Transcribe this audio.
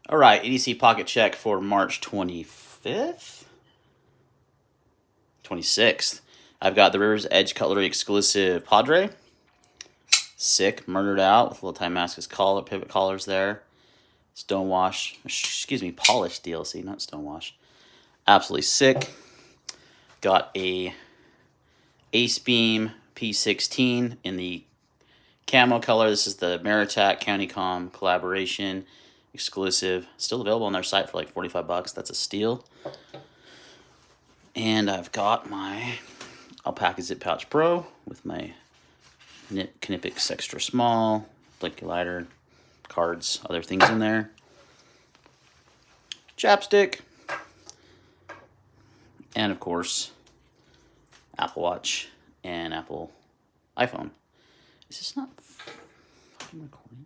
All right, EDC pocket check for March 25th? 26th. I've got the River's Edge Cutlery exclusive Padre. Sick, murdered out with little Time Mascus collar, pivot collars there. Stonewash, excuse me, polished DLC, not stonewash. Absolutely sick. Got a Ace Beam P16 in the camo color. This is the Maritac CountyCom collaboration exclusive. Still available on their site for like 45 bucks. That's a steal. And I've got my Alpaca Zip Pouch Pro with my Knipex Extra Small, Blinky Lighter, cards, other things in there. Chapstick. And of course, Apple Watch and Apple iPhone. Is this not fucking recording?